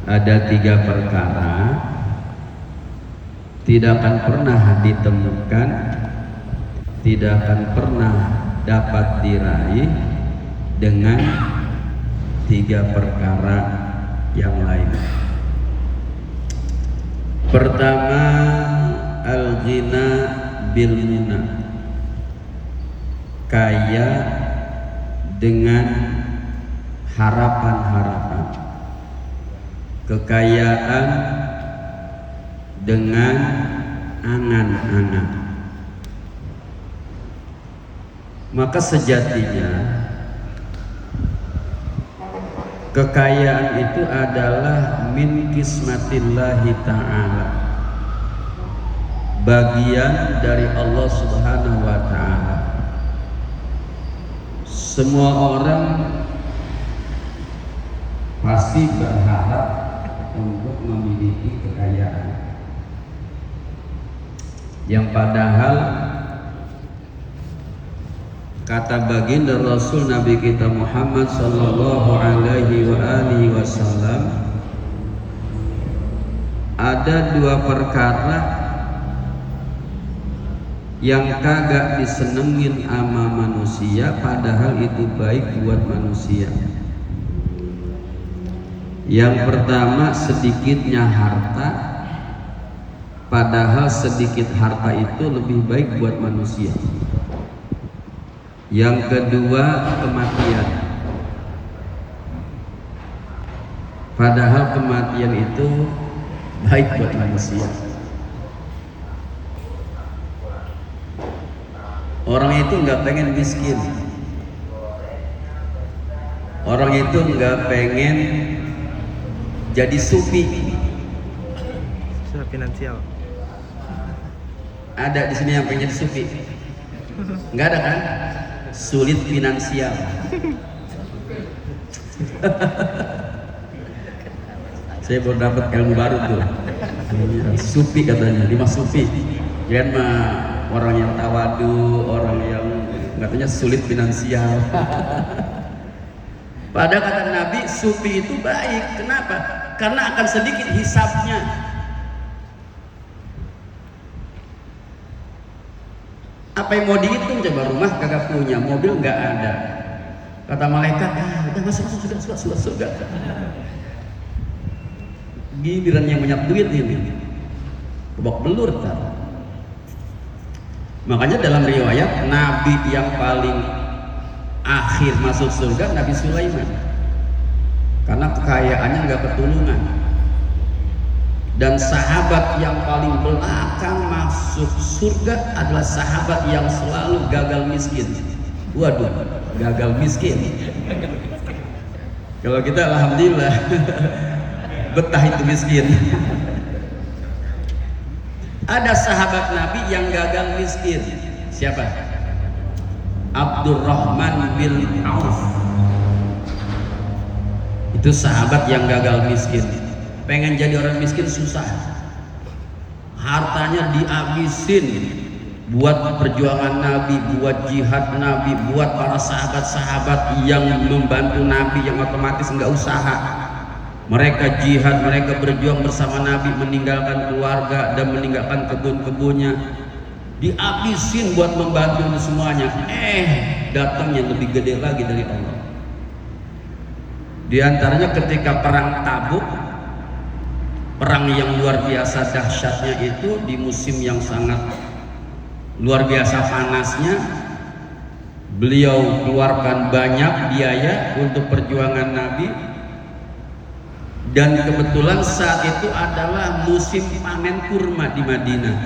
ada 3 perkara tidak akan pernah ditemukan, tidak akan pernah dapat diraih dengan 3 perkara yang lain. Pertama, al-ghina bil muna, kaya dengan harapan-harapan, kekayaan dengan angan-angan. Maka sejatinya kekayaan itu adalah min kismatillahi ta'ala, bagian dari Allah Subhanahu wa ta'ala. Semua orang pasti berharap untuk memiliki kekayaan, yang padahal kata baginda Rasul Nabi kita Muhammad sallallahu alaihi wasallam, ada 2 perkara yang kagak disenengin sama manusia padahal itu baik buat manusia. Yang pertama, sedikitnya harta, padahal sedikit harta itu lebih baik buat manusia. Yang kedua, kematian, padahal kematian itu baik buat manusia. Orang itu nggak pengen miskin, orang itu nggak pengen jadi sufi. Finansial. Ada di sini yang pengen jadi sufi? Nggak ada kan? Sulit finansial. Saya baru dapat ilmu baru tuh. Sufi katanya, 5 sufi. Jangan mah orang yang tawadu, orang yang katanya sulit finansial. Padahal kata Nabi, sufi itu baik. Kenapa? Karena akan sedikit hisabnya. Apa yang mau dihitung? Coba rumah kagak punya, mobil nggak ada. Kata malaikat, udah masuk surga. Giliran yang banyak duit ini, kebok belur tar. Makanya dalam riwayat Nabi yang paling akhir masuk surga Nabi Sulaiman, karena kekayaannya nggak ketulungan. Dan sahabat yang paling belakang masuk surga adalah sahabat yang selalu gagal miskin. Waduh, gagal miskin. Kalau kita alhamdulillah betah itu miskin. Ada sahabat Nabi yang gagal miskin. Siapa? Abdurrahman bin Auf. Itu sahabat yang gagal miskin. Pengen jadi orang miskin susah, hartanya dihabisin buat perjuangan Nabi, buat jihad Nabi, buat para sahabat-sahabat yang membantu Nabi, yang otomatis nggak usaha. Mereka jihad, mereka berjuang bersama Nabi, meninggalkan keluarga dan meninggalkan kebun-kebunnya, dihabisin buat membantu semuanya. Datang yang lebih gede lagi dari Allah. Di antaranya ketika perang Tabuk, perang yang luar biasa dahsyatnya itu di musim yang sangat luar biasa panasnya, beliau keluarkan banyak biaya untuk perjuangan Nabi. Dan kebetulan saat itu adalah musim panen kurma di Madinah.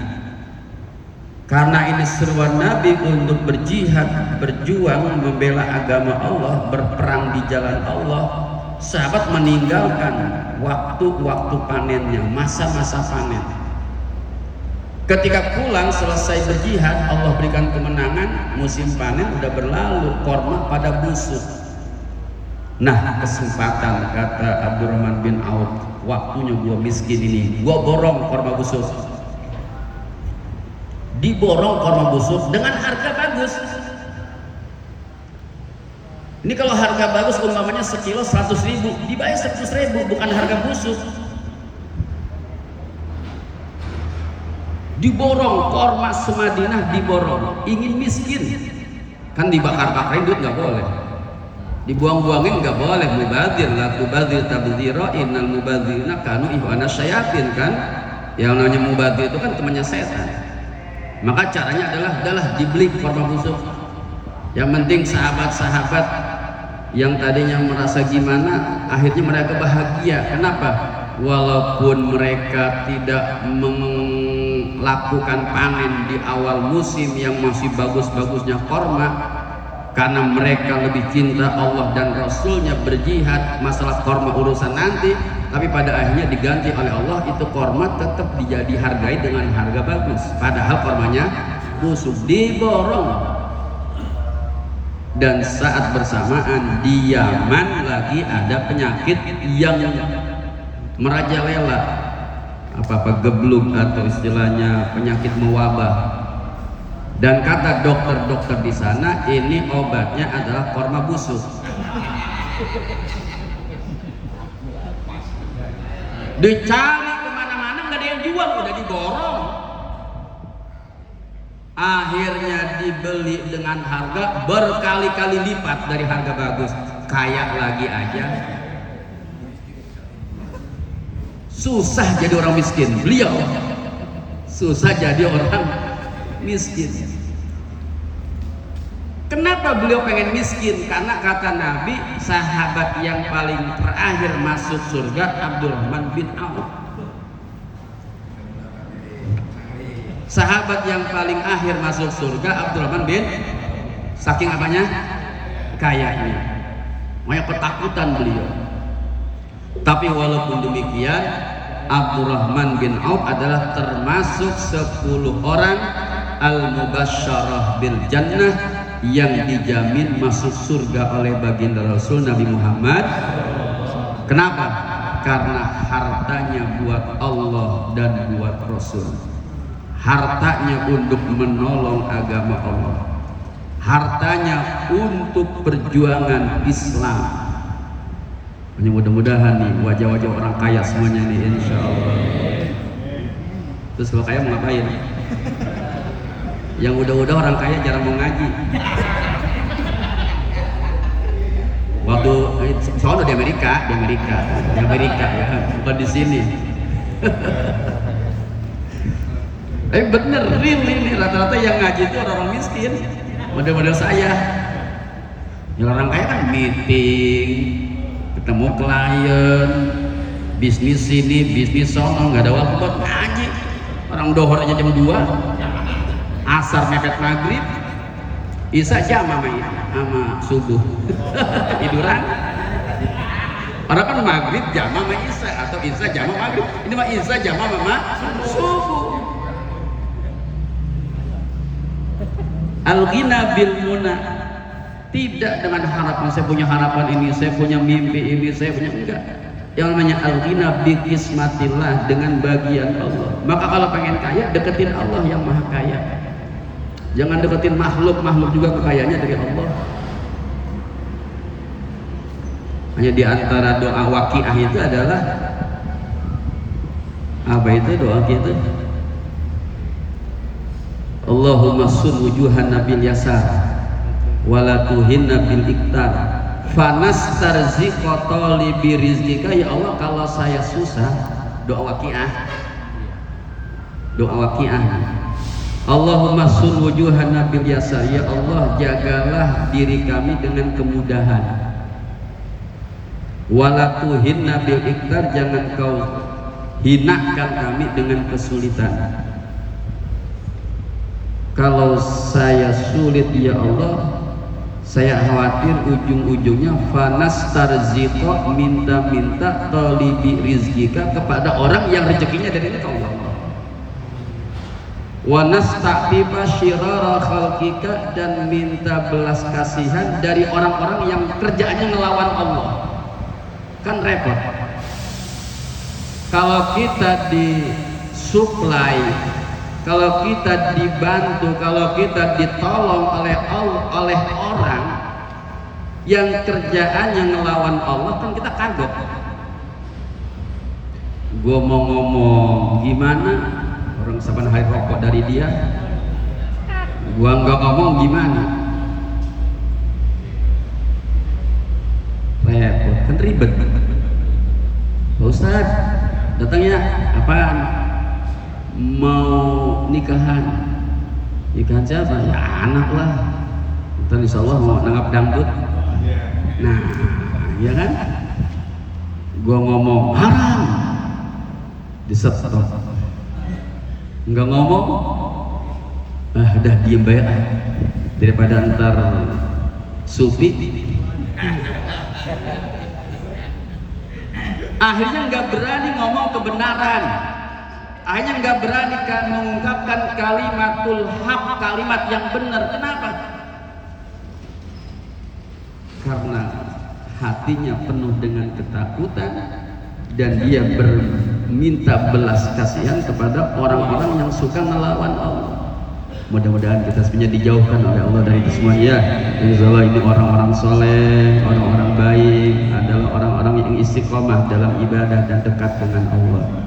Karena ini seruan Nabi untuk berjihad, berjuang, membela agama Allah, berperang di jalan Allah, sahabat meninggalkan waktu-waktu panennya, masa-masa panen. Ketika pulang selesai berjihad, Allah berikan kemenangan, musim panen udah berlalu, korma pada busuk. Nah, kesempatan, kata Abdurrahman bin Auf, waktunya gua miskin ini, gua borong korma busuk. Diborong korma busuk dengan harga bagus. Ini kalau harga bagus umpamanya sekilo 100.000, dibayar 100.000, bukan harga busuk. Diborong korma semadinah, diborong, ingin miskin kan dibakar-bakarin, duit nggak boleh, dibuang-buangin nggak boleh. Mubadir, la tubadir tabdzira innal mubadzirina kanu ihwana syayatin kan. Yang namanya mubadir itu kan temannya setan. Maka caranya adalah dibeli korma busuk. Yang penting sahabat-sahabat yang tadinya merasa gimana, akhirnya mereka bahagia. Kenapa? Walaupun mereka tidak melakukan panen di awal musim yang masih bagus-bagusnya korma, karena mereka lebih cinta Allah dan Rasulnya, berjihad, masalah korma urusan nanti, tapi pada akhirnya diganti oleh Allah, itu korma tetap dihargai dengan harga bagus, padahal kormanya busuk, diborong. Dan saat bersamaan di Yaman lagi ada penyakit yang merajalela, apa gebluk atau istilahnya penyakit mewabah. Dan kata dokter-dokter di sana, ini obatnya adalah korma busuk. Dicari kemana-mana nggak ada yang jual, udah diborong. Akhirnya dibeli dengan harga berkali-kali lipat dari harga bagus. Kayak lagi aja. Susah jadi orang miskin. Beliau susah jadi orang miskin. Kenapa beliau pengen miskin? Karena kata Nabi, sahabat yang paling terakhir masuk surga Abdurrahman bin Auf. Sahabat yang paling akhir masuk surga Abdurrahman bin, saking apanya? Kayanya. Makanya ketakutan beliau. Tapi walaupun demikian, Abdurrahman bin Auf adalah termasuk 10 orang al-mubasysyarah bil jannah yang dijamin masuk surga oleh baginda Rasul Nabi Muhammad. Kenapa? Karena hartanya buat Allah dan buat Rasul. Hartanya untuk menolong agama Allah, hartanya untuk perjuangan Islam. Mudah-mudahan nih wajah-wajah orang kaya semuanya nih, insya Allah. Terus kalau kaya mau ngapain? Yang udah-udah orang kaya jarang mau ngaji. Waktu soalnya di Amerika ya, bukan di sini. Bener, real ini rata-rata yang ngaji itu orang miskin, model-model saya. Yang orang kaya kan meeting, ketemu klien, bisnis sini, bisnis sono, nggak ada waktu buat ngaji. Orang dohor aja jam 2, asar mepet maghrib, isya jam sama subuh, tiduran. Orang kan maghrib jam sama isya, atau isya jam sama maghrib. Ini mah isya jam sama subuh. Al-ghina bil muna, tidak dengan harapan saya punya harapan ini, saya punya mimpi ini, saya punya, enggak. Yang namanya al-ghina bi qismatillah, dengan bagian Allah. Maka kalau pengen kaya, deketin Allah yang maha kaya. Jangan deketin makhluk juga kekayaannya dari Allah. Hanya di antara doa waqiah itu adalah apa itu doa kita? Allahumma sun wujuhan nabil yasar wala tuhinna bil iktar fanastarziqa talibi rizqika. Ya Allah, kalau saya susah, doa waqiah. Allahumma sun wujuhan nabil yasar, ya Allah jagalah diri kami dengan kemudahan. Wala tuhinna bil iktar, jangan kau hinakan kami dengan kesulitan. Kalau saya sulit ya Allah, saya khawatir ujung-ujungnya fanastarziqa, minta-minta talibi rizqika kepada orang yang rezekinya dari engkau ya Allah. Wa nastaqifa syirara khalqika, dan minta belas kasihan dari orang-orang yang kerjaannya ngelawan Allah. Kan repot. Kalau kita disuplai, kalau kita dibantu, kalau kita ditolong oleh orang, yang kerjaannya ngelawan Allah kan kita kagok. Gua mau ngomong gimana, orang saban hari rokok dari dia, gua nggak ngomong gimana, repot kan, ribet. Pak Ustad datangnya apaan? Mau nikahan siapa? Ya anak lah, ntar insya Allah mau nanggap dangdut. Nah ya kan, gua ngomong haram di-stop, nggak ngomong, udah diem baik daripada ntar sufi. Akhirnya nggak berani ngomong kebenaran, akhirnya nggak berani kan mengungkapkan kalimatul haq, kalimat yang benar. Kenapa? Karena hatinya penuh dengan ketakutan dan dia minta belas kasihan kepada orang-orang yang suka melawan Allah. Mudah-mudahan kita semuanya dijauhkan oleh Allah dari itu semua ya. Insyaallah ini orang-orang soleh, orang-orang baik adalah orang-orang yang istiqomah dalam ibadah dan dekat dengan Allah.